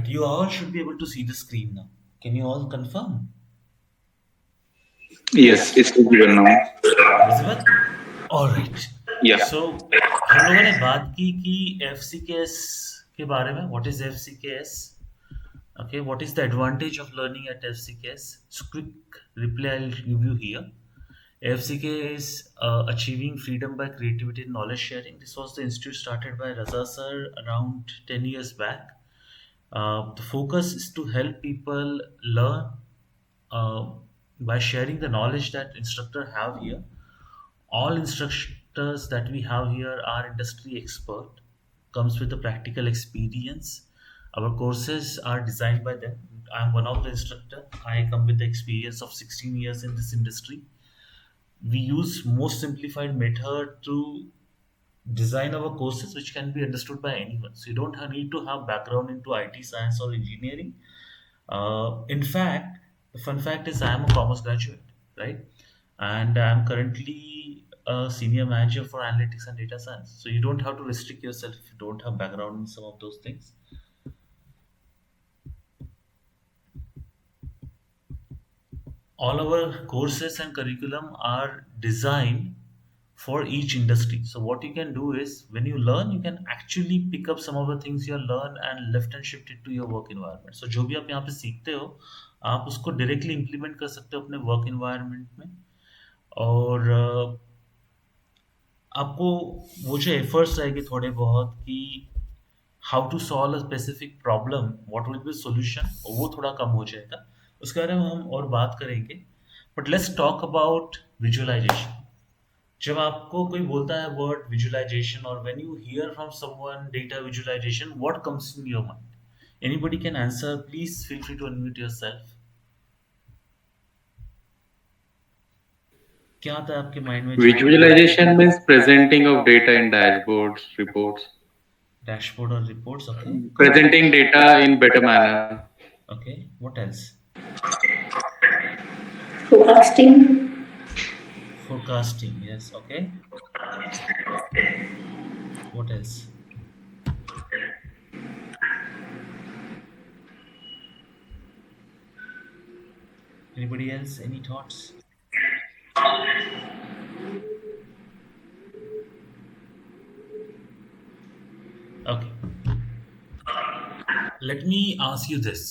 right, you all should be able to see the screen now. Can you all confirm? Yes, it's visible now. Visible? All right. Yeah. So हम लोगों ने बात की कि FCKS के बारे में. What is FCKS? Okay, what is the advantage of learning at FCKS? So quick reply I'll give you here. FCK is achieving freedom by creativity and knowledge sharing. This was the institute started by Raza sir around 10 years back. The focus is to help people learn uh, by sharing the knowledge that instructor have here. All instructors that we have here are industry expert, comes with a practical experience. Our courses are designed by them. I'm one of the instructor. I come with the experience of 16 years in this industry. We use most simplified method to design our courses which can be understood by anyone. So you don't need to have background into IT science or engineering. In fact, the fun fact is I am a commerce graduate, right? And I'm currently a senior manager for analytics and data science. So you don't have to restrict yourself if you don't have background in some of those things. All our courses and curriculum are designed for each industry. So what you can do is when you learn, you can actually pick up some of the things you learn and lift and shift it to your work environment. So जो भी आप यहाँ पे सीखते हो, आप उसको directly implement कर सकते हो अपने work environment में. और आपको वो जो efforts रहेंगे थोड़े बहुत कि how to solve a specific problem, what will be the solution, वो थोड़ा कम हो जाएगा. उसके बारे में हम और बात करेंगे. But let's talk about visualization. जब आपको कोई बोलता है वर्ड विजुअलाइजेशन और when you hear from someone data visualization what comes in your mind? Anybody can answer, please feel free to unmute yourself. क्या आता है आपके माइंड में जब Visualization means presenting of data in dashboards, reports, dashboard और reports? Okay. presenting data in better manner. Okay, what else? Forecasting. Forecasting, yes. Okay, what else? Anybody else, any thoughts? Okay, let me ask you this.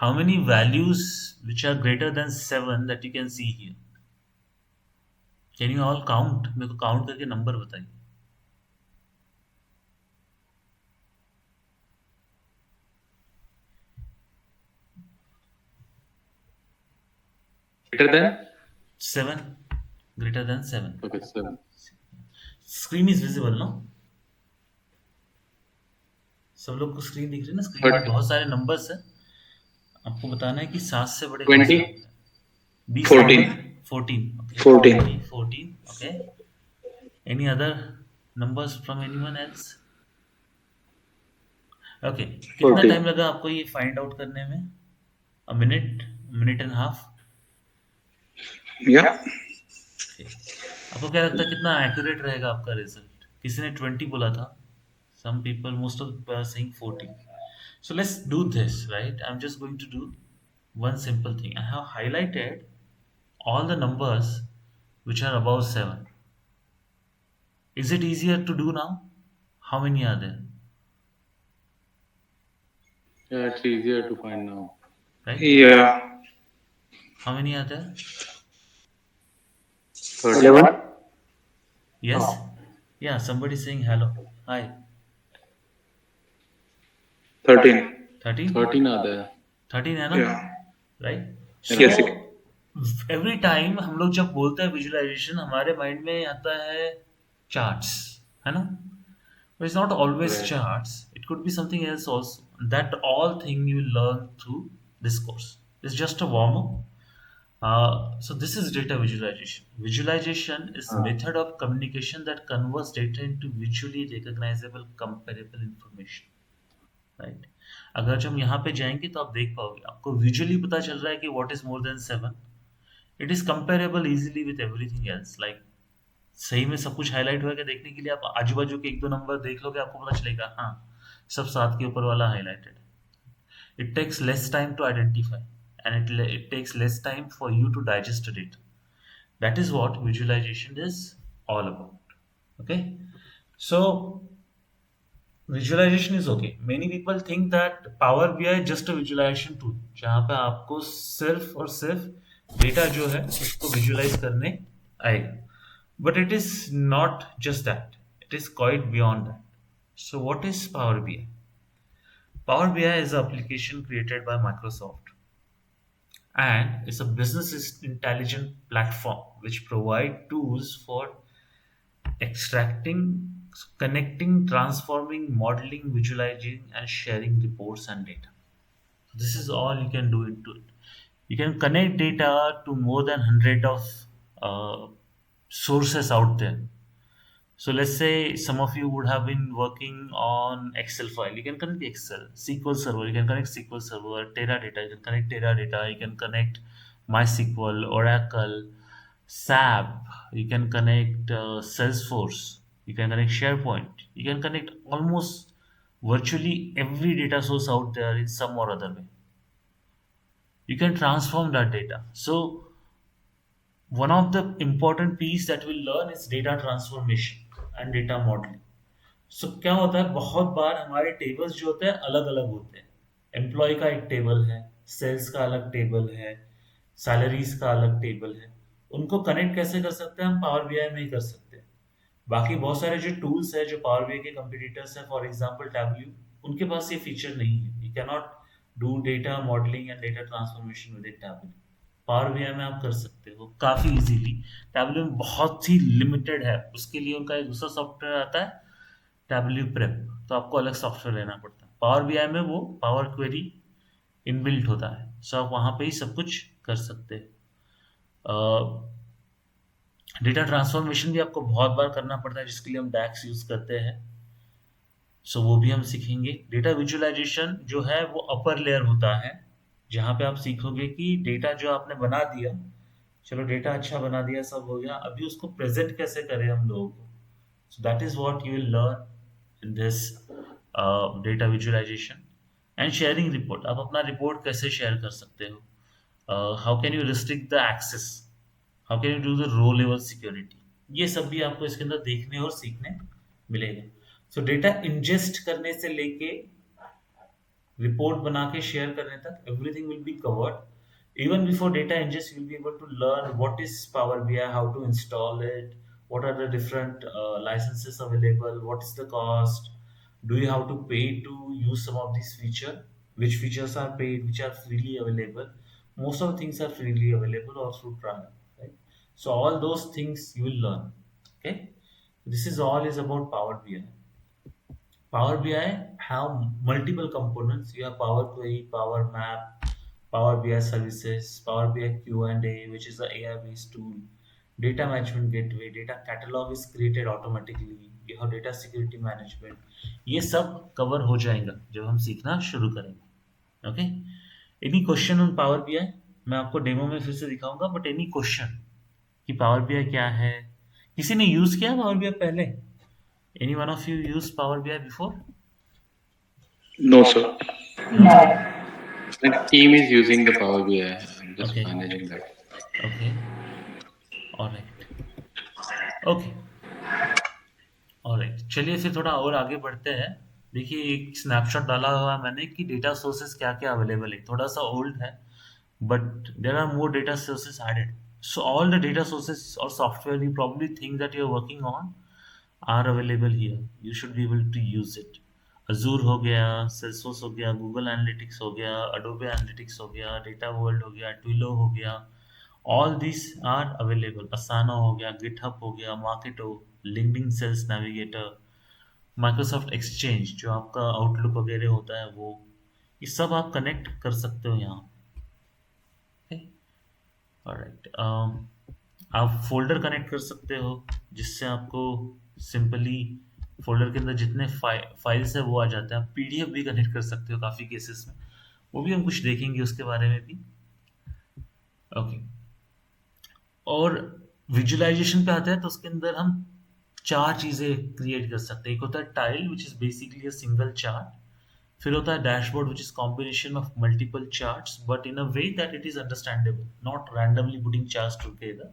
How many values which are greater than 7 that you can see here? Can you all count? मेरे को count करके number बताइए. Greater than? 7. Greater than 7. Okay, 7. Screen is visible, no? सब लोग को screen दिख रही है ना? स्क्रीन में बहुत सारे नंबर्स हैं. आपको बताना है कि 7 से बड़े कौन से 20? होते हैं. 20 14. 14. Okay. 14. 14. Okay. Any other numbers from anyone else? Okay. कितना 14. टाइम लगा आपको ये फाइंड आउट करने में? A minute, minute and a half. Yeah. Okay. आपको क्या लगता है कितना एक्यूरेट रहेगा आपका रिजल्ट? किसी ने 20 बोला था. Some people, most of the people are saying 14. So let's do this, right? I'm just going to do one simple thing. I have highlighted all the numbers which are above 7. Is it easier to do now? How many are there? Yeah, it's easier to find now. Right? Yeah. How many are there? 11? Yes? Yeah, somebody saying hello. Hi. 13. 13? 13 are there. 13 है ना? Yeah. Right? Yes. Every time हम लोग जब बोलते हैं visualisation हमारे mind में आता है चार्ट्स, है ना? But it's not always Right. charts. It could be something else also. That all thing you learn through this course. It's just a warm up. So this is data visualization. Visualization is method of communication that converts data into visually recognizable, comparable information. Right? अगर जब हम यहाँ पे जाएंगे तो आप देख पाओगे, आपको विजुअली पता चल रहा है कि what is more than 7. It is comparable easily with everything else. Like सही में सब कुछ हाईलाइट होगा देखने के लिए आप आजू बाजू के एक दो नंबर देख लोगे, आपको पता चलेगा हाँ सब 7 के ऊपर वाला हाईलाइटेड है. It takes less time to identify, and it takes less time for you to digest it. That is what visualization is all about. Okay, so visualization is okay. Many people think that Power BI is just a visualization tool जहाँ पे आपको सिर्फ और सिर्फ data जो है उसको visualise करने आएगा. But it is not just that. It is quite beyond that. So what is Power BI? Power BI is an application created by Microsoft, and it's a business intelligent platform which provide tools for extracting, connecting, transforming, modeling, visualizing, and sharing reports and data. This is all you can do into it. You can connect data to more than 100 of uh, sources out there. So let's say some of you would have been working on Excel file. You can connect Excel, SQL Server. You can connect SQL Server, Teradata. You can connect Teradata. You can connect MySQL, Oracle, SAP. You can connect Salesforce. You can connect SharePoint. You can connect almost virtually every data source out there in some or other way. You can transform that data. So one of the important piece that we'll learn is data transformation and data modeling. सो क्या होता है, बहुत बार हमारे tables जो होते हैं अलग अलग होते हैं. एम्प्लॉय का एक टेबल है, सेल्स का अलग टेबल है, सैलरीज का अलग टेबल है. उनको कनेक्ट कैसे कर सकते हैं? हम पावर बीआई में ही कर सकते हैं. बाकी बहुत सारे जो टूल्स है जो पावर बीआई के कंपटीटर्स है, फॉर एग्जांपल टैबल्यू, उनके पास ये फीचर नहीं है. You can not do data modelling and data transformation with tableau. Power BI में आप कर सकते हो काफी इजीली. टैबल्यू में बहुत ही लिमिटेड है, उसके लिए उनका एक दूसरा सॉफ्टवेयर आता है, टैबल्यू प्रेप. तो आपको अलग सॉफ्टवेयर लेना पड़ता है. पावर बीआई में वो पावर क्वेरी इनबिल्ट होता है, सो आप वहां पे ही सब कुछ कर सकते हैं. डेटा ट्रांसफॉर्मेशन भी आपको बहुत बार करना पड़ता है, जिसके लिए हम डैक्स यूज करते हैं. सो वो भी हम सीखेंगे. डेटा विजुअलाइजेशन जो है वो अपर लेयर होता है, जहाँ पे आप सीखोगे कि डेटा जो आपने बना दिया, चलो डेटा अच्छा बना दिया, सब हो गया, अभी उसको प्रेजेंट कैसे करें हम लोगों को. So that is what you will learn in this data visualization and sharing report. आप अपना रिपोर्ट कैसे शेयर कर सकते हो, how can you restrict the access, how can you do the row level security. ये सब भी आपको इसके अंदर देखने और सीखने मिलेगा. सो डेटा इंजेस्ट करने से लेके रिपोर्ट बना के शेयर करने तक everything will be covered. Even before data ingest, you'll be able to learn what is Power BI, how to install it, what are the different licenses available, what is the cost, do you have to pay to use some of these feature, which features are paid, which are freely available. Most of the things are freely available or through trial, right? So all those things you will learn. Okay, this is all is about Power BI. Power BI have multiple components. You have Power Query, Power Map, Power BI Services, Power BI Q&A, which is the AI-based tool. Data Management Gateway, Data Catalog is created automatically. You have Data Security Management. ये सब cover हो जाएगा जब हम सीखना शुरू करेंगे. Okay, any question on power BI? मैं आपको डेमो में फिर से दिखाऊंगा, बट एनी क्वेश्चन कि पावर बीआई क्या है? किसी ने यूज किया पावर बीआई पहले? Any one of you used Power BI before? No, sir. No. The team is using the Power BI. I'm just Okay. managing that. Okay. All right. Okay. All right. चलिए फिर थोड़ा और आगे बढ़ते हैं. देखिए एक स्नैपशॉट डाला हुआ है मैंने कि डेटा सोर्सेस क्या क्या अवेलेबल है. थोड़ा सा ओल्ड है, but there are more data sources added. So all the data sources or software you probably think that you're working on are available here. You should be able to use it. Azure हो गया, Salesforce हो गया, Google Analytics हो गया, Adobe Analytics हो गया, Data World हो गया, Twilio हो गया. All these are available. Asana हो गया, GitHub हो गया, Marketo, LinkedIn Sales Navigator, Microsoft Exchange जो आपका Outlook वगैरह होता है वो, ये सब आप कनेक्ट कर सकते हो यहाँ. ऑलराइट. आप फोल्डर कनेक्ट कर सकते हो, जिससे आपको सिंपली फोल्डर के अंदर जितने फाइल्स है वो आ जाते हैं. आप पीडीएफ भी कनेक्ट कर सकते हो काफ़ी केसेस में, वो भी हम कुछ देखेंगे उसके बारे में भी. ओके. और विजुअलाइजेशन पे आते हैं तो उसके अंदर हम चार चीज़ें क्रिएट कर सकते हैं. एक होता है tile, which is basically a single chart. फिर होता है dashboard which is combination of multiple charts but in a way that it is understandable, not randomly putting charts together.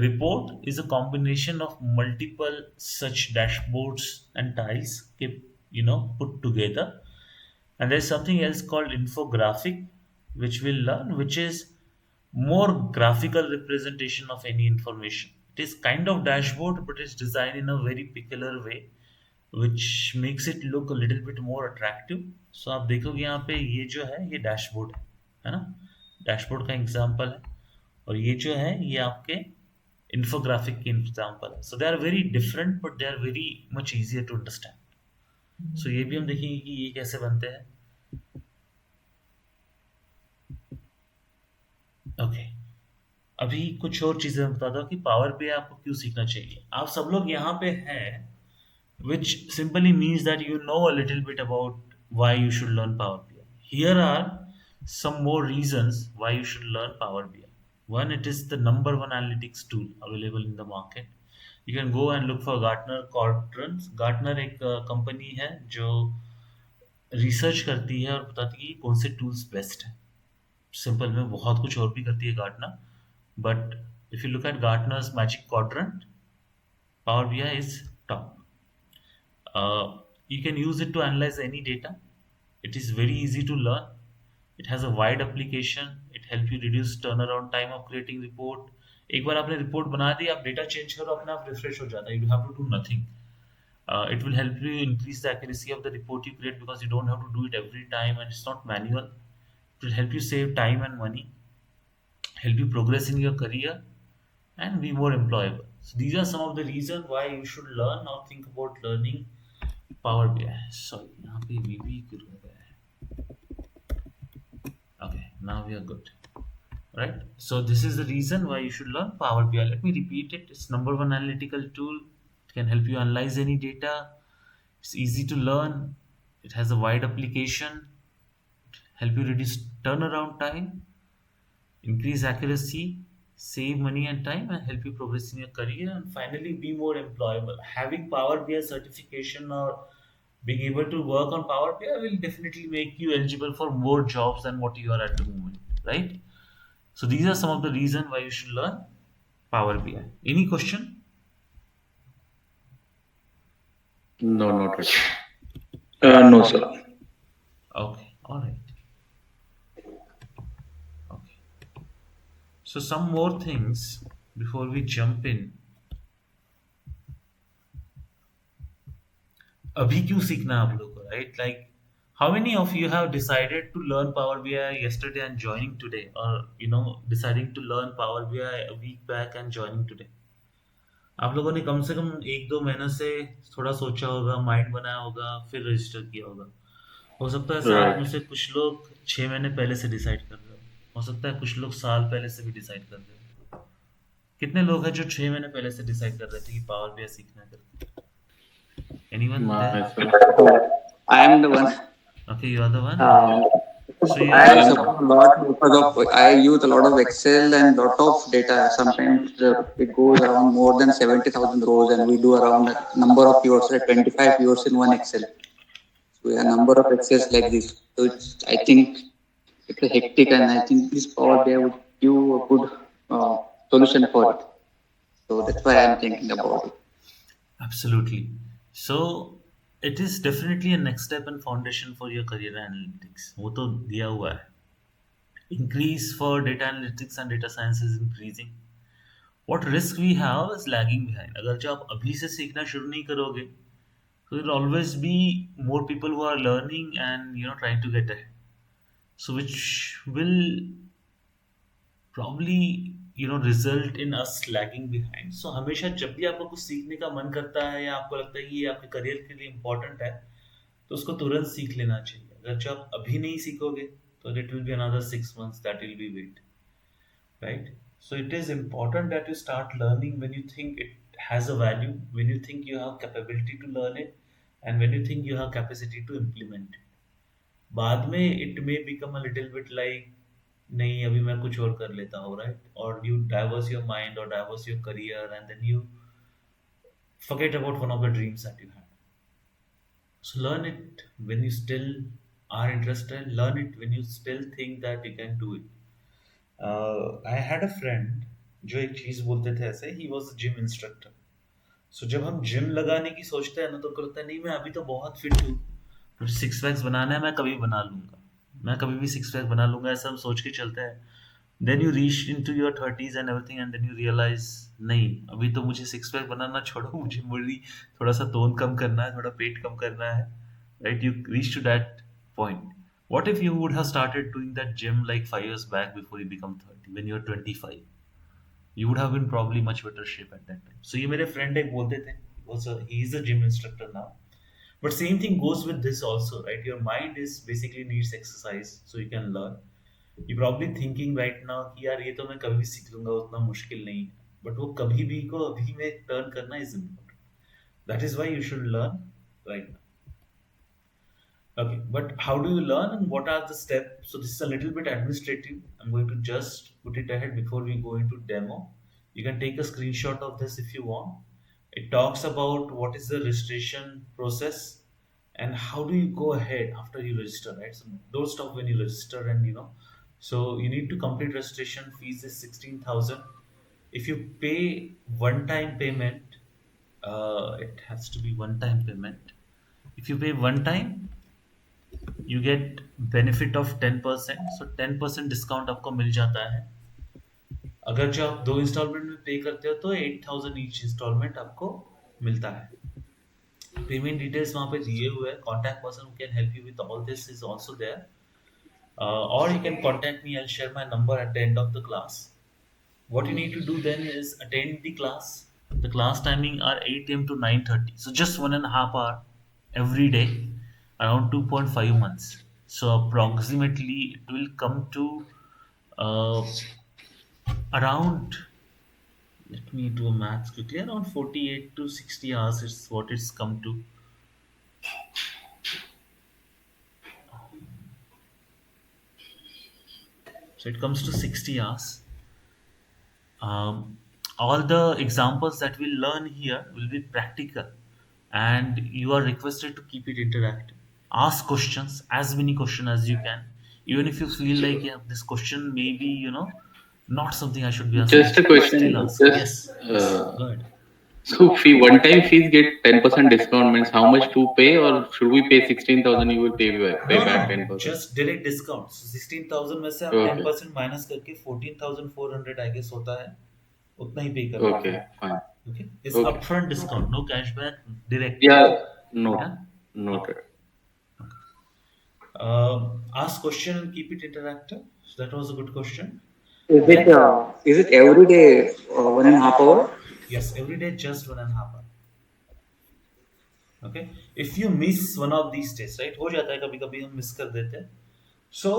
Report is a combination of multiple such dashboards and tiles kept, put together. And there's something else called infographic, which we'll learn, which is more graphical representation of any information. It is kind of dashboard, but it's designed in a very peculiar way, which makes it look a little bit more attractive. So आप देखोगे यहाँ पे ये जो है ये dashboard है ना, डैशबोर्ड का एग्जांपल है. और ये जो है ये आपके इन्फोग्राफिक के एग्जांपल है. So they are very different but they are very much easier to understand. So ये भी हम देखेंगे कि ये कैसे बनते हैं. ओके, अभी कुछ और चीजें मैं बताता हूँ कि पावर बीआई आपको क्यों सीखना चाहिए. आप सब लोग यहाँ पे हैं, which simply means that you know a little bit about why you should learn Power BI. Here are some more reasons why you should learn Power BI. One, it is the number one analytics tool available in the market. You can go and look for Gartner Quadrants. Gartner एक company है जो research करती है और बताती है कि कौन से टूल्स बेस्ट हैं. सिंपल में बहुत कुछ और भी करती है Gartner, but if you look at Gartner's magic quadrant, power BI is top. You can use it to analyze any data. It is very easy to learn. It has a wide application. It helps you reduce turnaround time of creating report. एक बार आपने report बना दी, आप data change करो, अपने आप refresh हो जाता है. You have to do nothing. It will help you increase the accuracy of the report you create because you don't have to do it every time and it's not manual. It will help you save time and money, help you progress in your career, and be more employable. So these are some of the reasons why you should learn or think about learning Power BI. Sorry, यहाँ पे VB क्यों हो गया है? Okay, now we are good. Right? So this is the reason why you should learn Power BI. Let me repeat it. It's number one analytical tool. It can help you analyze any data. It's easy to learn. It has a wide application. Help you reduce turnaround time, increase accuracy, save money and time, and help you progress in your career. And finally, be more employable. Having Power BI certification or being able to work on Power BI will definitely make you eligible for more jobs than what you are at the moment, right? So these are some of the reasons why you should learn Power BI. Any question? No, not really. No, sir. Okay, all right. Okay. So some more things before we jump in. अभी क्यों सीखना है आप लोगों को, right? Like, how many of you have decided to learn Power BI yesterday and joining today, or deciding to learn Power BI a week back and joining today? आप लोगों ने कम से कम 1-2 महीने से थोड़ा सोचा होगा, माइंड बनाया होगा, फिर रजिस्टर किया होगा. हो सकता है सर आप में Right. से कुछ लोग 6 महीने पहले से डिसाइड कर रहे हो सकता है कुछ लोग साल पहले से भी डिसाइड कर रहे हो. कितने लोग हैं जो 6 महीने पहले से डिसाइड कर रहे थे कि पावर बीआई सीखना है करके? Anyone there? Myself. I am the one. Okay, you are the one. So you I are, support a lot because of I use a lot of Excel and lot of data. Sometimes it goes around more than 70,000 rows, and we do around a number of yours, like 25 yours in one Excel. So we have a number of Excels like this. So I think it's a hectic, and I think this Power BI would give a good solution for it. So that's why I'm thinking about it. absolutely. So it is definitely a next step and foundation for your career analytics. वो तो दिया हुआ है. Increase for data analytics and data science is increasing. What risk we have is lagging behind. अगर जो आप अभी से सीखना शुरू नहीं करोगे, so there will always be more people who are learning and trying to get ahead. So which will probably result in us lagging behind. So हमेशा जब भी आपको कुछ सीखने का मन करता है या आपको लगता है कि ये आपके करियर के लिए इम्पोर्टेंट है, तो उसको तुरंत सीख लेना चाहिए. अगर जब आप अभी नहीं सीखोगे तो it will be another 6 months that will be wait, right? So it is important that you start learning when you think it has a value, when you think you have capability to learn it, and when you think you have capacity to implement it. बाद में it may become a little bit like नहीं अभी मैं कुछ और कर लेता हूँ, right? Or you diverse your mind or diverse your career and then you forget about one of the dreams that you had. So learn it when you still are interested, learn it when you still think that you can do it. I had a friend जो एक चीज बोलते थे ऐसे, he was gym instructor. सो जब हम gym लगाने की सोचते हैं ना, तो करता है नहीं, मैं अभी तो बहुत फिट हूँ, मुझे सिक्स पैक्स बनाना है, मैं कभी बना लूंगा, मैं कभी भी सिक्स पैक बना लूंगा, ऐसा हम सोच के चलते हैं. Then you reach into your thirties and everything, and then you realize नहीं, अभी तो मुझे सिक्स पैक बनाना छोड़ो, मुझे मुरली थोड़ा सा तोन कम करना है, थोड़ा पेट कम करना है. Right, you reach to that point. What if you would have started doing that gym like 5 years back before you become 30, when you're 25? You would have been probably much better shape at that time. So ये मेरे friend एक बोलते थे, he is a gym instructor now. But same thing goes with this also, right? Your mind is basically needs exercise so you can learn. You're probably thinking right now कि यार ये तो मैं कभी भी सीख लूंगा, उतना मुश्किल नहीं है. But वो कभी भी को अभी में turn करना is important. That is why you should learn right now. Okay, but how do you learn and what are the steps? So this is a little bit administrative. I'm going to just put it ahead before we go into demo. You can take a screenshot of this if you want. It talks about what is the registration process and how do you go ahead after you register, right? So don't stop when you register, and so you need to complete registration. Fees is 16,000. If you pay one-time payment, it has to be one-time payment. If you pay one time, you get benefit of 10%. So 10% discount आपको मिल जाता है. अगर जो आप 2 instalment में पे करते हो तो 8,000 ईच इंस्टॉलमेंट आपको मिलता है. पेमेंट डिटेल्स वहाँ पे दिए हुए हैं. Contact person who can help you with all this is also there, or you can contact me. I'll share my number at the end of the class. What you need to do then is attend the class. The class timing are 8 a.m. to 9:30. So just 1.5 hour every day, around 2.5 months. So approximately it will come to uh, around, let me do a math quickly, around 48 to 60 hours is what it's come to. So it comes to 60 hours. All the examples that we'll learn here will be practical, and you are requested to keep it interactive. Ask questions, as many questions as you can, even if you feel like, yeah, this question may be not something I should be answering. Just a question. Still ask. Just Yes, yes, go ahead. so fee one-time fees get 10% discount means how much to pay, or should we pay 16,000? You will pay No, back no, 10%. just direct discount. So 16,000 में से आप Okay. 10% minus करके 14,400 I guess होता है, उतना ही पे करना. Okay, fine. Okay, it's Okay. upfront discount, no cashback, direct. Yeah, no, Yeah? noted. Ask question and keep it interactive. So that was a good question. Is it every day 1.5 hour? Yes, every day just 1.5 hour. Okay, if you miss one of these days, right, हो जाता है कभी कभी हम miss कर देते हैं. So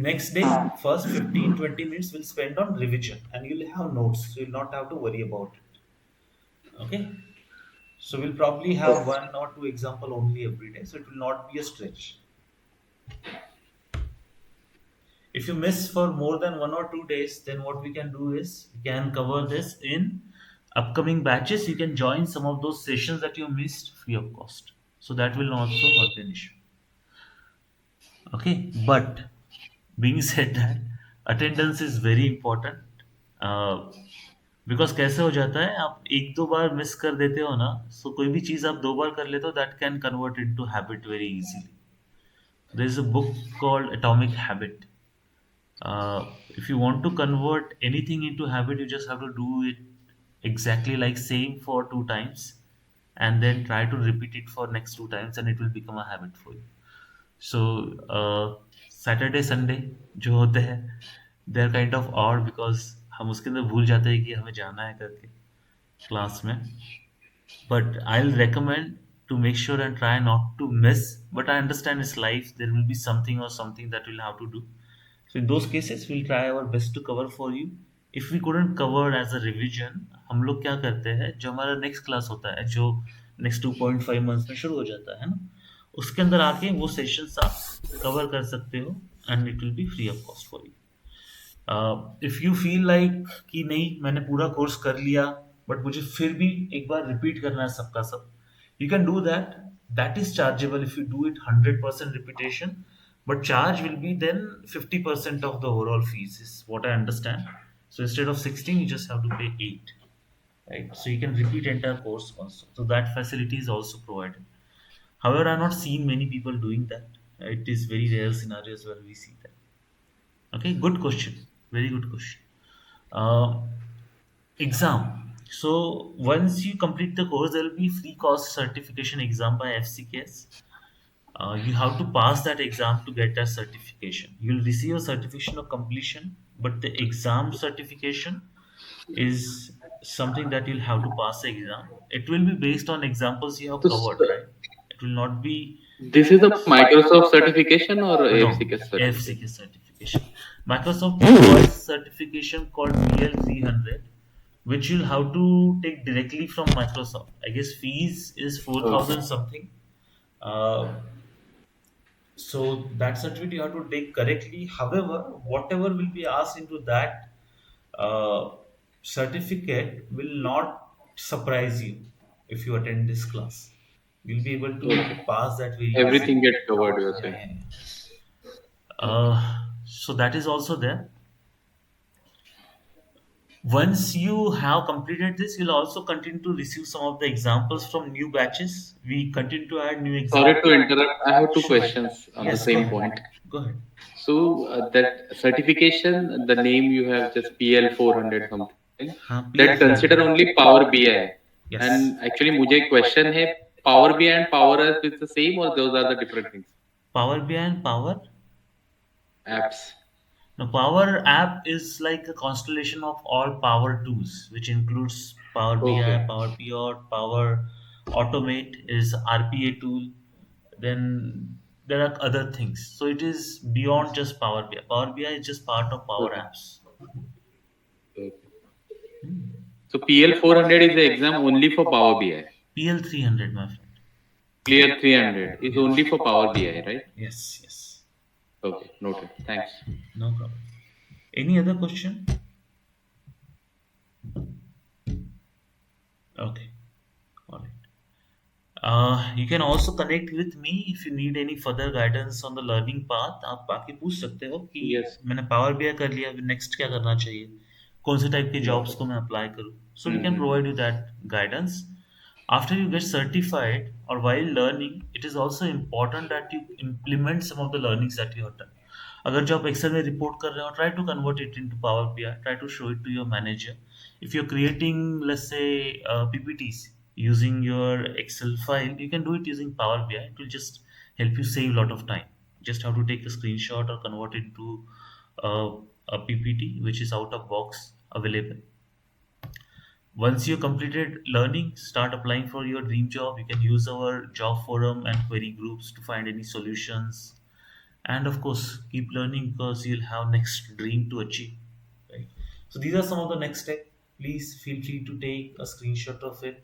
next day, first 15-20 minutes we'll spend on revision, and you'll have notes, so you'll not have to worry about it. Okay, so we'll probably have 1 or 2 example only every day, so it will not be a stretch. If you miss for more than 1 or 2 days, then what we can do is we can cover this in upcoming batches. You can join some of those sessions that you missed free of cost, so that will also not be an issue. Okay, but being said that, attendance is very important. Because कैसे हो जाता है, आप एक दो बार miss कर देते हो ना, सो कोई भी चीज आप 2 बार कर लेते हो, that can convert into habit very easily. There is a book called atomic habit. If you want to convert anything into habit, you just have to do it exactly like same for 2 times, and then try to repeat it for next 2 times, and it will become a habit for you. So Saturday Sunday जो होते हैं, they are kind of odd, because हम उसके अंदर भूल जाते हैं कि हमें जाना है करके क्लास में. But I'll recommend to make sure and try not to miss. But I understand it's life. There will be something or something that we'll have to do. So in those cases, we'll try our best to cover for you. If we couldn't cover as a revision, हम लोग क्या करते हैं, जो हमारा next class होता है, जो नेक्स्ट 2.5 मंथ्स में शुरू हो जाता है ना, उसके अंदर आके वो सेशंस आप कवर कर सकते हो, and it will be free of cost for you. If you feel like कि नहीं, मैंने पूरा कोर्स कर लिया बट मुझे फिर भी एक बार रिपीट करना है सबका सब, you can do that. That is chargeable if you do it 100% repetition. but charge will be then 50% of the overall fees is what I understand. So instead of 16 you just have to pay 8, right? So you can repeat entire course also, so that facility is also provided. However, I've not seen many people doing that. It is very rare scenarios where we see that. Okay, good question, very good question. uh, Exam. So once you complete the course, there will be free course certification exam by FCKS. You have to pass that exam to get that certification. You'll receive a certification of completion, but the exam certification is something that you'll have to pass the exam. It will be based on examples you have So, covered, right? It will not be this is a Microsoft certification or no AFCK certification? FCK certification. Microsoft provides certification called PL300, which you'll have to take directly from Microsoft. I guess fees is 4,000 Okay. something. Uh, so that certificate you have to take correctly. However, whatever will be asked into that uh, certificate will not surprise you if you attend this class. You'll be able to Okay. pass that very Everything easily. gets covered, you're Yeah, saying. yeah, yeah. Okay. So that is also there. Once you have completed this, you'll also continue to receive some of the examples from new batches. We continue to add new Sorry examples. to interrupt. I have two Sure. questions on the Yes, go same ahead. point. Go ahead. So that certification, the name you have just PL 400 something, that PL consider 300. only Power BI. Yes. And actually, मुझे एक question है, Power BI and Power Apps is the same or those are the different things? Power BI and Power. Apps. Now, Power App is like a constellation of all Power tools, which includes Power BI, Okay. Power Pivot, Power Automate is RPA tool. Then there are other things. So it is beyond just Power BI. Power BI is just part of Power Okay. Apps. Okay. So PL 400 is the exam only for Power BI. PL 300, my friend. Clear 300 is Yes. only for Power BI, right? Yes, yes. Okay, noted. Thanks. No problem. Any other question? Okay. All right. You can also connect with me if you need any further guidance on the learning path. आप आके पूछ सकते हो कि Yes, मैंने power BI कर लिया, अभी नेक्स्ट क्या करना चाहिए, कौन से टाइप के जॉब्स noted. को मैं अप्लाई करूँ. So we can Mm-hmm. provide you that guidance. After you get certified or while learning, it is also important that you implement some of the learnings that you have done. अगर जो आप Excel में report कर रहे हो, try to convert it into Power BI, try to show it to your manager. If you're creating, let's say, PPTs using your Excel file, you can do it using Power BI. It will just help you save a lot of time. Just have to take a screenshot or convert it to uh, a PPT which is out of box available. Once you completed learning, start applying for your dream job. You can use our job forum and query groups to find any solutions. And of course, keep learning because you'll have next dream to achieve. Right. So these are some of the next steps. Please feel free to take a screenshot of it.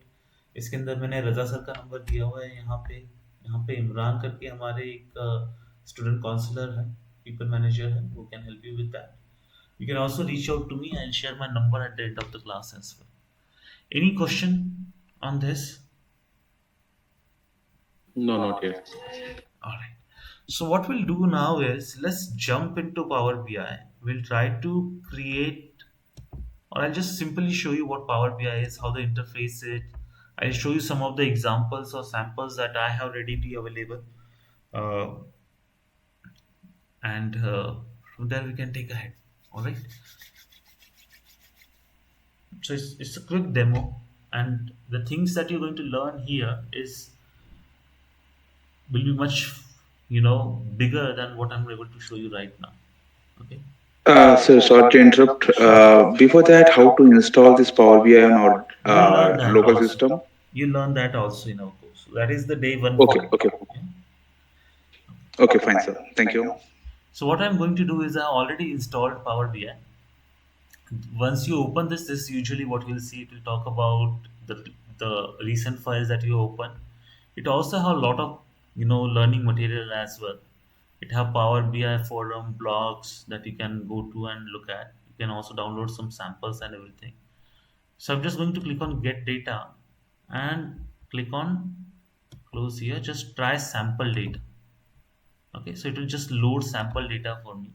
इसके अंदर मैंने रजा sir का number दिया हुआ है यहाँ पे इमरान करके हमारे एक स्टूडेंट काउंसलर है, पीपल मैनेजर है, वो can help you with that. You can also reach out to me. I'll share my number at the end of the class as well. Any question on this? No, not yet. All right. So what we'll do now is let's jump into Power BI. We'll try to create, or I'll just simply show you what Power BI is, how the interface is. I'll show you some of the examples or samples that I have readily available, uh, and from there we can take ahead. All right. So it's a quick demo, and the things that you're going to learn here is will be much bigger than what I'm able to show you right now. Okay. So sorry to interrupt. Before that, how to install this Power BI on our We'll learn that local also. system? You learn that also in our course. So that is the day one for Okay, you. okay, Yeah. okay, fine, sir. Thank you. So what I'm going to do is I already installed Power BI. Once you open this is usually what you'll see. It will talk about the recent files that you open. It also have a lot of learning material as well. It have Power BI forum blogs that you can go to and look at. You can also download some samples and everything. So I'm just going to click on get data and click on close here. Just try sample data. Okay, so it will just load sample data for me,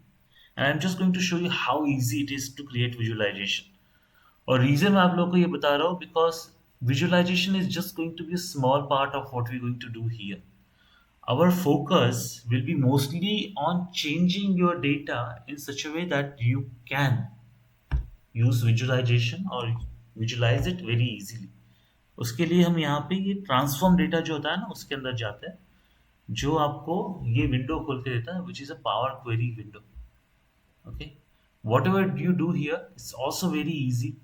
and I'm just going to show you how easy it is to create visualization. और reason मैं आप लोगों को ये बता रहा हूँ because visualization is just going to be a small part of what we're going to do here. Our focus will be mostly on changing your data in such a way that you can use visualization or visualize it very easily. उसके लिए हम यहाँ पे ये transform data जो होता है ना उसके अंदर जाते हैं, जो आपको ये विंडो खोल के देता है, which is a power query window. Okay, what ever you do here it's also very easy.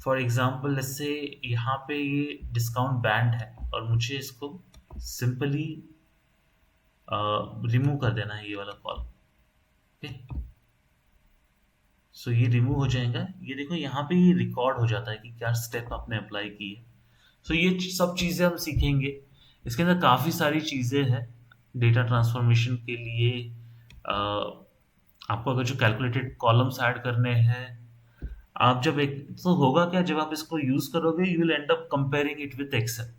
For example let's say यहाँ पे ये डिस्काउंट बैंड है और मुझे इसको सिंपली रिमूव कर देना है ये वाला कॉल. ओके, सो ये रिमूव हो जाएगा. ये देखो यहाँ पे ये रिकॉर्ड हो जाता है कि क्या स्टेप आपने अप्लाई की है. सो ये सब चीज़ें हम सीखेंगे. इसके अंदर काफ़ी सारी चीज़ें हैं डेटा ट्रांसफॉर्मेशन के लिए. आपको अगर जो कैलकुलेटेड कॉलम्स ऐड करने हैं, आप जब एक तो होगा क्या, जब आप इसको यूज़ करोगे you will end up comparing it with Excel.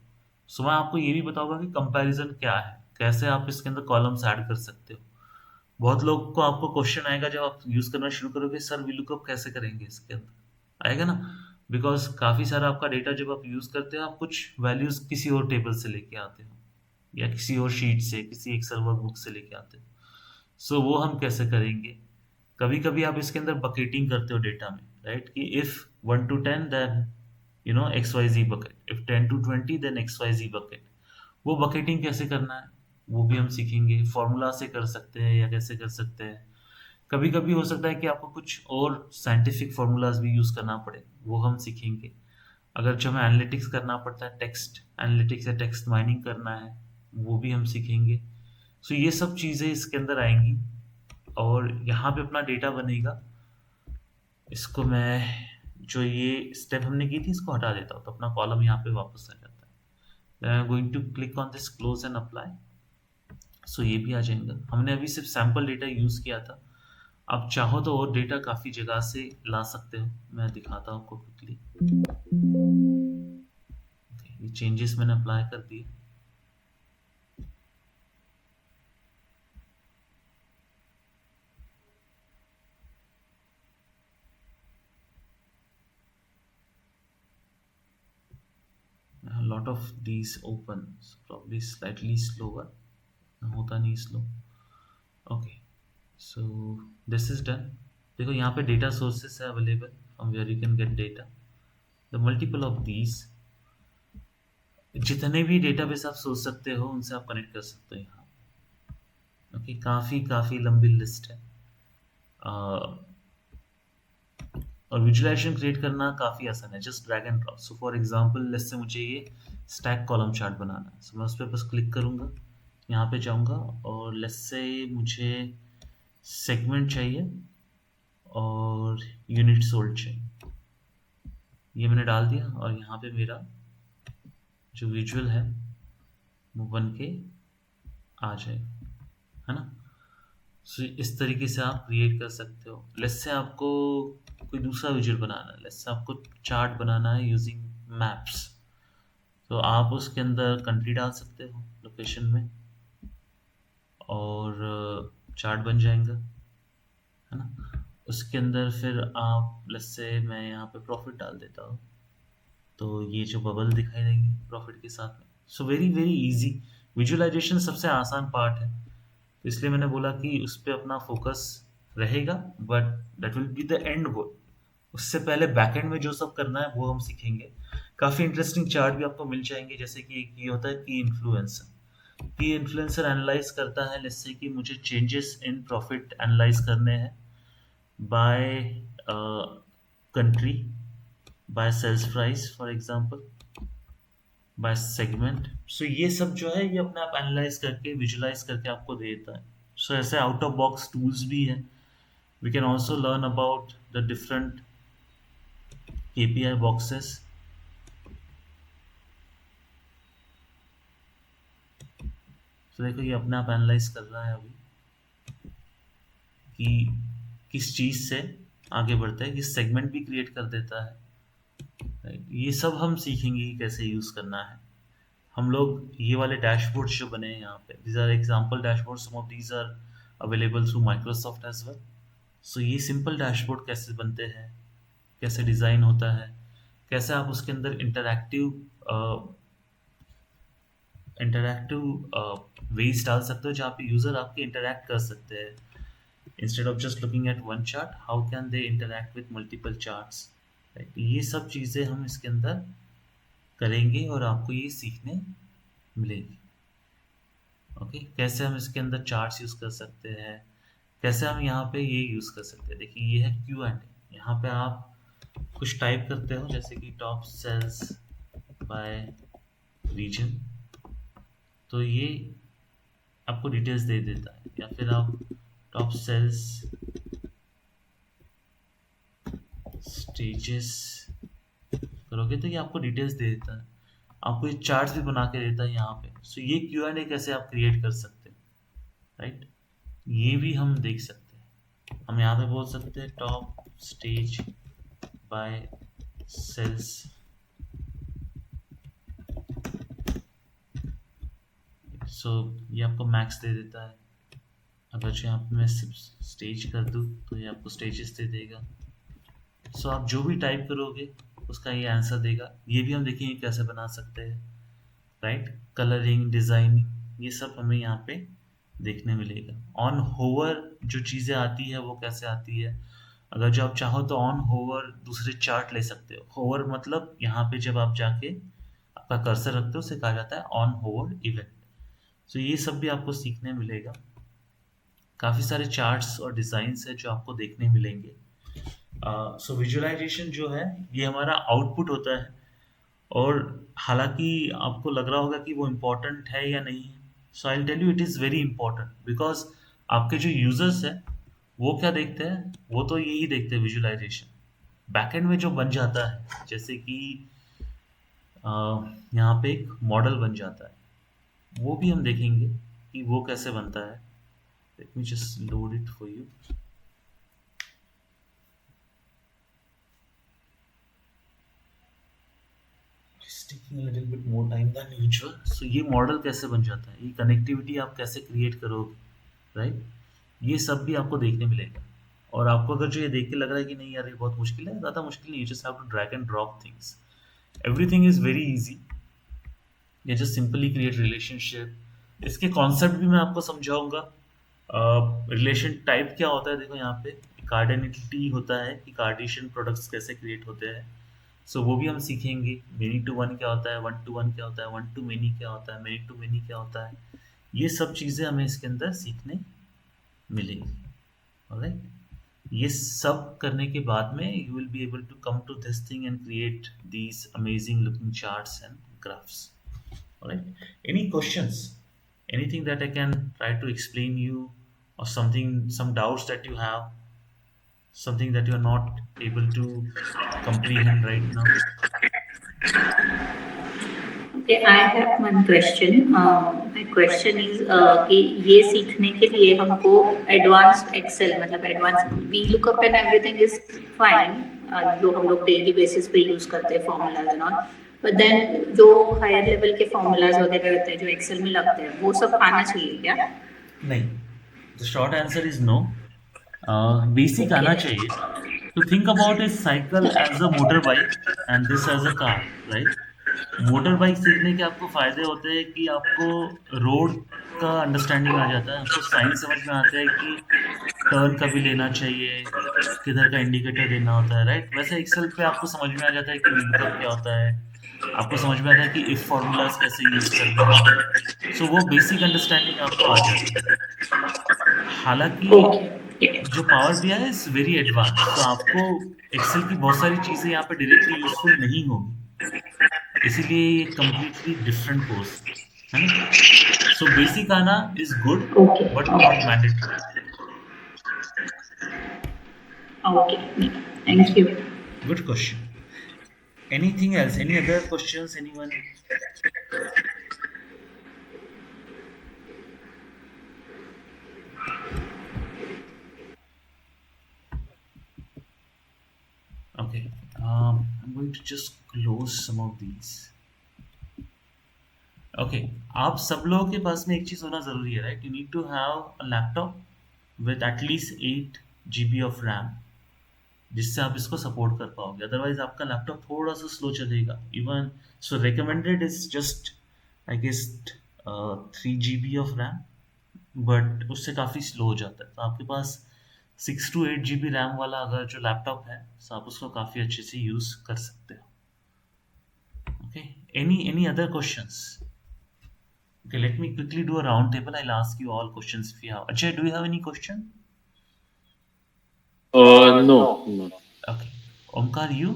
So मैं आपको ये भी बताऊंगा कि कंपैरिजन क्या है, कैसे आप इसके अंदर कॉलम्स ऐड कर सकते हो. बहुत लोग को आपको क्वेश्चन आएगा जब आप यूज़ करना शुरू करोगे, सर VLOOKUP कैसे करेंगे, इसके अंदर आएगा ना. बिकॉज काफ़ी सारा आपका डेटा जब आप यूज़ करते हो, आप कुछ वैल्यूज़ किसी और टेबल से लेके आते हो या किसी और शीट से, किसी एक्सेल वर्कबुक से लेके आते हो. सो वो हम कैसे करेंगे. कभी कभी आप इसके अंदर बकेटिंग करते हो डेटा में, राइट, कि if 1 to 10 then XYZ bucket, if 10 to 20 then XYZ bucket. वो बकेटिंग कैसे करना है वो भी हम सीखेंगे. फॉर्मूला से कर सकते हैं या कैसे कर सकते हैं. कभी कभी हो सकता है कि आपको कुछ और साइंटिफिक फार्मूलाज भी यूज़ करना पड़े, वो हम सीखेंगे. अगर जो हमें एनालिटिक्स करना पड़ता है, टेक्स्ट एनालिटिक्स या टेक्स्ट माइनिंग करना है, वो भी हम सीखेंगे. सो ये सब चीज़ें इसके अंदर आएंगी और यहाँ पे अपना डेटा बनेगा. इसको मैं जो ये स्टेप हमने की थी इसको हटा देता हूँ, तो अपना कॉलम यहाँ पे वापस आ जाता है. Then I'm going to click on this close and apply. सो ये भी आ जाएगा. हमने अभी सिर्फ सैम्पल डेटा यूज़ किया था. आप चाहो तो और डेटा काफ़ी जगह से ला सकते हो. मैं दिखाता हूँ आपको क्विकली. ये चेंजेस मैंने अप्लाई कर दिए. A lot of these open, so probably slightly slower. होता नहीं slow. Okay, so this is done. देखो यहाँ पे डेटा सोर्सेस है available from where you can get data. The multiple of these, जितने भी डेटाबेस आप सोच सकते हो उनसे आप कनेक्ट कर सकते हो यहाँ. ओके, काफ़ी लंबी लिस्ट है. और विजुअलाइजेशन क्रिएट करना काफ़ी आसान है, just drag and drop. So for example let's say मुझे ये स्टैक कॉलम चार्ट बनाना है. सो मैं उस पर बस क्लिक करूँगा, यहाँ पे जाऊँगा और लेट्स से मुझे सेगमेंट चाहिए और यूनिट सोल्ड चाहिए. ये मैंने डाल दिया और यहाँ पे मेरा जो विजुअल है वो बन के आ जाएगा, है ना. सो इस तरीके से आप क्रिएट कर सकते हो. लेट्स से आपको कोई दूसरा विजुअल बनाना है, लेट्स से आपको चार्ट बनाना है यूजिंग मैप्स, तो आप उसके अंदर कंट्री डाल सकते हो लोकेशन में और चार्ट बन जाएगा, है ना. उसके अंदर फिर आप लेट्स से मैं यहाँ पे प्रॉफिट डाल देता हूँ, तो ये जो बबल दिखाई देंगी प्रॉफिट के साथ में. So very easy. विजुअलाइजेशन सबसे आसान पार्ट है, तो इसलिए मैंने बोला कि उस पर अपना फोकस रहेगा, but that will be the end goal. उससे पहले बैकएंड में जो सब करना है वो हम सीखेंगे. काफ़ी इंटरेस्टिंग चार्ट भी आपको मिल जाएंगे, जैसे कि एक ये होता है कि इन्फ्लुएंसर एनालाइज करता है. जैसे कि मुझे चेंजेस इन प्रॉफिट एनालाइज करने हैं by country, by sales price for example, by segment. So ये सब जो है ये अपने आप एनालाइज करके विजुअलाइज करके आपको देता है. सो ऐसे आउट ऑफ बॉक्स टूल्स भी हैं. We can also learn about the different KPI boxes. तो देखो ये अपने आप एनालाइज कर रहा है अभी कि किस चीज़ से आगे बढ़ता है, किस सेगमेंट भी क्रिएट कर देता है. ये सब हम सीखेंगे कि कैसे यूज़ करना है. हम लोग ये वाले डैशबोर्ड्स जो बने हैं यहाँ पे, these are example dashboards, some of these are available through Microsoft as well. So ये सिंपल डैशबोर्ड कैसे बनते हैं, कैसे डिज़ाइन होता है, कैसे आप उसके अंदर इंटरैक्टिव वेज डाल सकते हो जहाँ पे यूज़र आपके इंटरैक्ट कर सकते हैं, instead of just looking at one chart, how can they interact with multiple charts, right? ये सब चीज़ें हम इसके अंदर करेंगे और आपको ये सीखने मिलेगी। ओके, कैसे हम इसके अंदर चार्ट्स यूज़ कर सकते हैं, कैसे हम यहाँ पे ये यूज़ कर सकते हैं। देखिए ये है क्यू एंड ए, यहाँ पे आप कुछ टाइप करते हो जैसे कि टॉप सेल्स बाय रीजन, तो ये आपको डिटेल्स दे देता है। या फिर आप टॉप सेल्स स्टेजेस करोगे तो ये आपको डिटेल्स दे देता है, आपको ये चार्ट्स भी बना के देता है यहाँ पे। सो ये क्यू एंड ए कैसे आप क्रिएट कर सकते हैं, राइट? ये भी हम देख सकते हैं। हम यहाँ पे बोल सकते हैं टॉप स्टेज बाय सेल्स, सो ये आपको मैक्स दे देता है। अगर जो यहाँ पे मैं स्टेज कर दूँ तो ये आपको स्टेजेस दे देगा। सो आप जो भी टाइप करोगे उसका ये आंसर देगा। ये भी हम देखेंगे कैसे बना सकते हैं, राइट? कलरिंग, डिज़ाइनिंग, ये सब हमें यहाँ पे देखने मिलेगा। ऑन होवर जो चीज़ें आती है वो कैसे आती है, अगर जो आप चाहो तो ऑन होवर दूसरे चार्ट ले सकते हो। होवर मतलब यहाँ पे जब आप जाके आपका कर्सर रखते हो उसे कहा जाता है ऑन होवर इवेंट। सो ये सब भी आपको सीखने मिलेगा। काफ़ी सारे चार्ट्स और डिज़ाइंस है जो आपको देखने मिलेंगे। सो विजुअलाइजेशन जो है ये हमारा आउटपुट होता है, और हालांकि आपको लग रहा होगा कि वो इम्पोर्टेंट है या नहीं, so I tell you it is very important, because आपके जो यूजर्स हैं वो क्या देखते हैं, वो तो यही देखते हैं विजुअलाइजेशन। बैकएंड में जो बन जाता है, जैसे कि यहाँ पे एक मॉडल बन जाता है, वो भी हम देखेंगे कि वो कैसे बनता है। Let me just load it for you. Taking little bit more time than usual. So ये मॉडल कैसे बन जाता है, ये कनेक्टिविटी आप कैसे क्रिएट करोगे, राइट? ये सब भी आपको देखने मिलेगा। और आपको अगर जो ये देख के लग रहा है कि नहीं यार ये बहुत मुश्किल है, ज़्यादा मुश्किल नहीं, you just have to drag and drop things, everything is very easy. ये जस्ट सिंपली क्रिएट रिलेशनशिप, इसके कॉन्सेप्ट भी मैं आपको समझाऊंगा। रिलेशन टाइप क्या होता है, देखो यहाँ पे कार्डेनिटी होता है कि कार्टेशियन प्रोडक्ट्स कैसे क्रिएट होते हैं। सो वो भी हम सीखेंगे। मेनी टू वन क्या होता है, वन टू वन क्या होता है, वन टू मेनी क्या होता है, मेनी टू मेनी क्या होता है, ये सब चीज़ें हमें इसके अंदर सीखने मिलेंगी। ऑलराइट, ये सब करने के बाद में you will be able to come to this thing and create these amazing looking charts and graphs. Alright, any questions, anything that I can try to explain you, or something, some doubts that you have, something that you are not able to comprehend right now? Okay, I have one question. My question is कि ये सीखने के लिए हमको advanced Excel मतलब advance V lookup and everything is fine, जो हम लोग डेली बेसिस पे यूज करते हैं formulas and all, but then जो हायर लेवल के फॉर्मूलाज वगैरह रहते हैं जो एक्सेल में लगते हैं वो सब आना चाहिए क्या? नहीं, the short answer is no. Basic आना चाहिए। To think about a cycle as a motorbike and this as a car, right? Motor bike सीखने के आपको फायदे होते हैं कि आपको रोड का अंडरस्टैंडिंग आ जाता है, आपको साइंस समझ में आता है कि टर्न कभी लेना चाहिए, किधर का इंडिकेटर देना होता है, राइट? वैसे एक्सेल पे आपको समझ में आ जाता है कि लुकअप क्या होता है, आपको समझ में आता है कि इफ फॉर्मूलाज कैसे यूज करने हैं। सो वो बेसिक अंडरस्टैंडिंग आपको आ जाती है। हालांकि जो Power B I is very advance, तो आपको एक्सेल की बहुत सारी चीजें यहाँ पे डायरेक्टली यूजफुल नहीं होगी, इसीलिए ये कम्प्लीटली डिफरेंट कोर्स है ना। सो बेसिक आना is good but not mandatory. Okay, thank you. Good question. Anything else? Any other questions? Anyone? Okay. I'm going to just close some of these. Okay, आप सब लोगों के पास में एक चीज होना जरूरी है, right? You need to have a laptop with at least 8 GB of RAM, जिससे आप इसको सपोर्ट कर पाओगे। अदरवाइज आपका लैपटॉप थोड़ा सा स्लो चलेगा। Even so recommended is just, I guess, 3 GB of RAM, but उससे काफ़ी स्लो हो जाता है। तो आपके पास 6 to 8 GB रैम वाला अगर जो लैपटॉप है, तो आप उसको काफ़ी अच्छे से यूज़ कर सकते हो। Okay, any other questions? Okay, let me quickly do a round table. I'll ask you all questions if you have. Ajay, do you have any question? No, no. Okay. Omkar, you?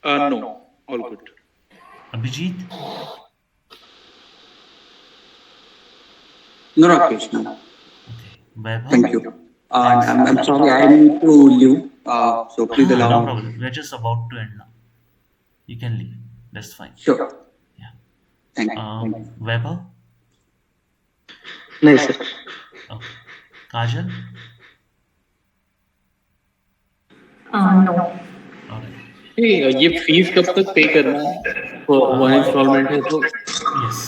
No, all good. Abhijit? No, Rakesh, no. Okay. Vaibhav? Thank you. Thanks. I'm sorry, I need to leave. So please No allow. problem. We're just about to end now. You can leave. That's fine. Sure. Yeah. Thank you. Vaibhav? नहीं sir. Okay. Kajal? No. All right. ये fees कब तक पे करना है? One instalment है तो Yes.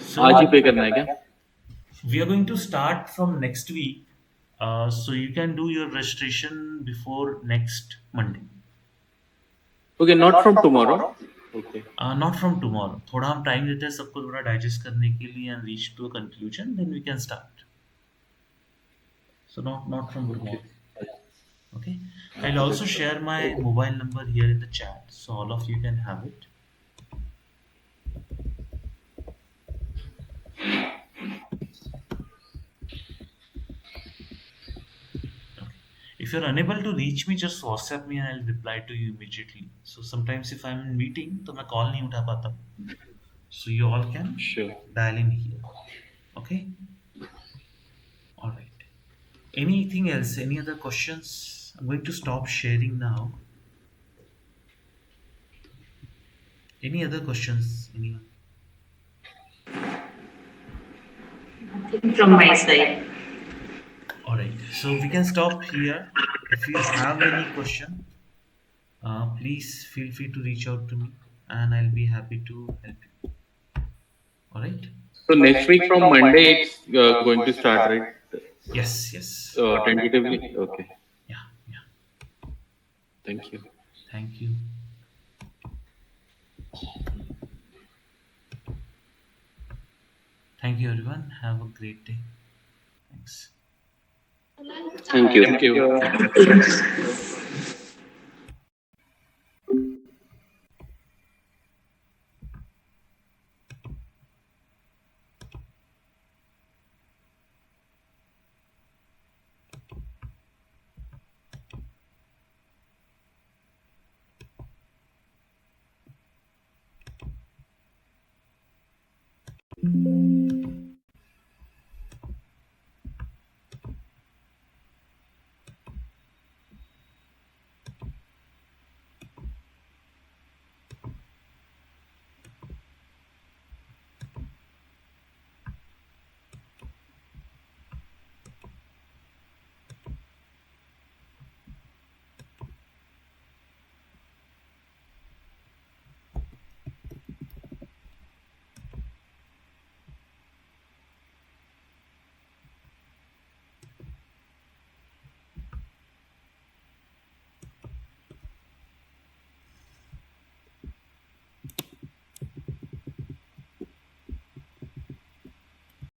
So आज ही पे करना है क्या? we are going to start from next week. So you can do your registration before next Monday. Okay, not from tomorrow. Okay. Not from tomorrow. थोड़ा हम टाइम देते हैं सबको थोड़ा डाइजेस्ट करने के लिए and reach to a conclusion, then we can start. So not from tomorrow. Okay. I'll also share my mobile number here in the chat, so all of you can have it. Okay. If you're unable to reach me, just WhatsApp me and I'll reply to you immediately. So sometimes if I'm in meeting, तो मैं call नहीं उठा पाता. So you all can Sure. dial in here. Okay. All right. Anything else? Any other questions? I'm going to stop sharing now. Any other questions? Anyone? Nothing from my side. All right. So we can stop here. If you have any question, please feel free to reach out to me, and I'll be happy to help you. All right. So next week from Monday it's going to start, right? Yes. Yes. Tentatively. Okay. Yeah. Yeah. Thank you. Thank you. Thank you, everyone. Have a great day. Thanks. Thank you. Thank you.